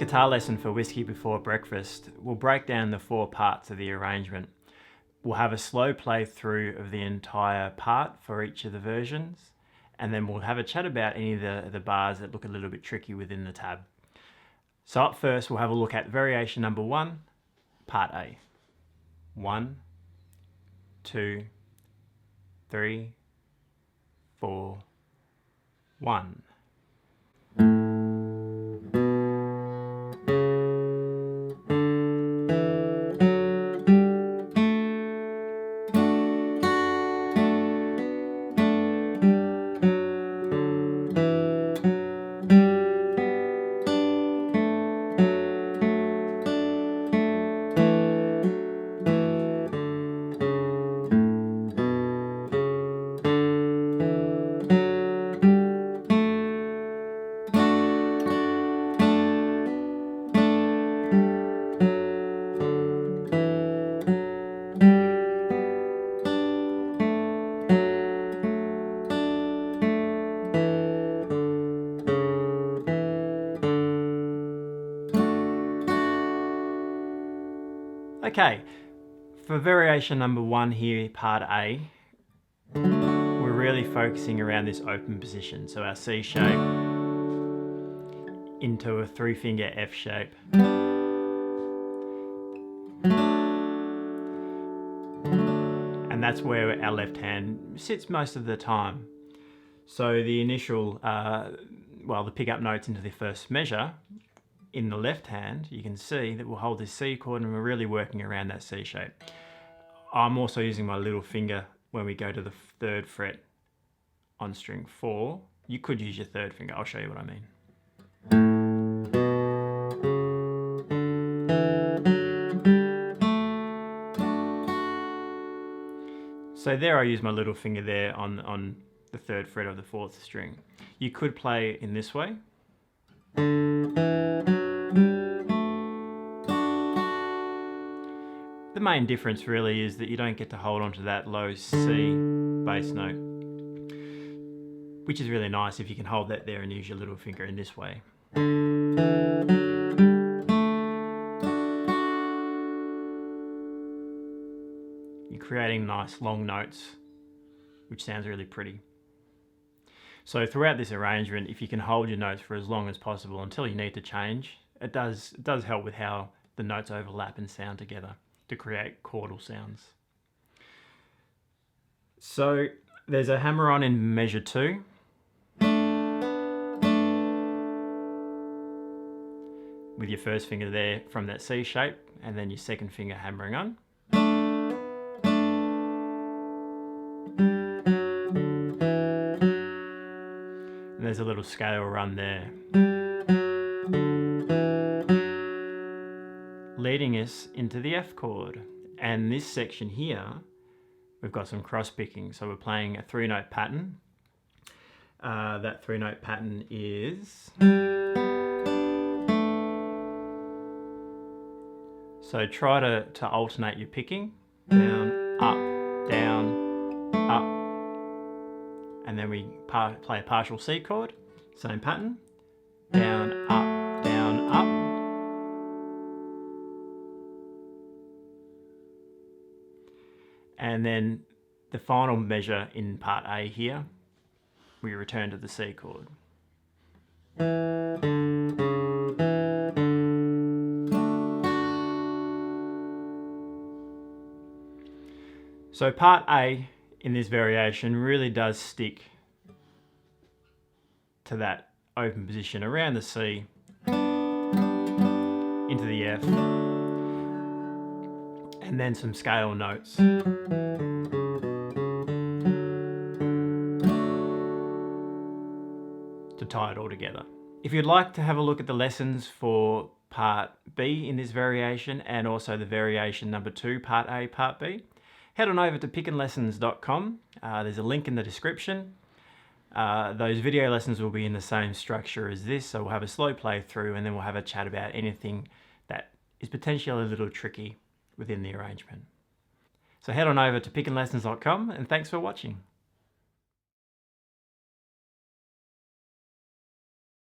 guitar lesson for Whiskey Before Breakfast, we'll break down the 4 parts of the arrangement. We'll have a slow play through of the entire part for each of the versions, and then we'll have a chat about any of the bars that look a little bit tricky within the tab. So up first, we'll have a look at variation number 1, part A. 1, 2, 3, 4, 1. Okay, for variation number 1 here, part A, we're really focusing around this open position. So our C shape into a 3-finger F shape. And that's where our left hand sits most of the time. So the initial, the pickup notes into the first measure, in the left hand, you can see that we'll hold this C chord and we're really working around that C shape. I'm also using my little finger when we go to the 3rd fret on string 4. You could use your 3rd finger, I'll show you what I mean. So there I use my little finger there on the 3rd fret of the 4th string. You could play in this way. The main difference really is that you don't get to hold onto that low C bass note, which is really nice if you can hold that there and use your little finger in this way. You're creating nice long notes, which sounds really pretty. So throughout this arrangement, if you can hold your notes for as long as possible until you need to change, it does help with how the notes overlap and sound together to create chordal sounds. So there's a hammer on in measure 2. With your first finger there from that C shape, and then your second finger hammering on. And there's a little scale run there, leading us into the F chord. And this section here, we've got some cross picking. So we're playing a 3-note pattern. That 3-note pattern is... So try to alternate your picking. Down, up, and then we play a partial C chord, same pattern. Down, up, down, up. And then the final measure in part A here, we return to the C chord. So part A in this variation really does stick to that open position around the C, into the F, and then some scale notes. To tie it all together. If you'd like to have a look at the lessons for part B in this variation and also the variation number 2, part A, part B, head on over to pickandlessons.com. There's a link in the description. Those video lessons will be in the same structure as this, so we'll have a slow play through and then we'll have a chat about anything that is potentially a little tricky within the arrangement. So head on over to pickandlessons.com and thanks for watching.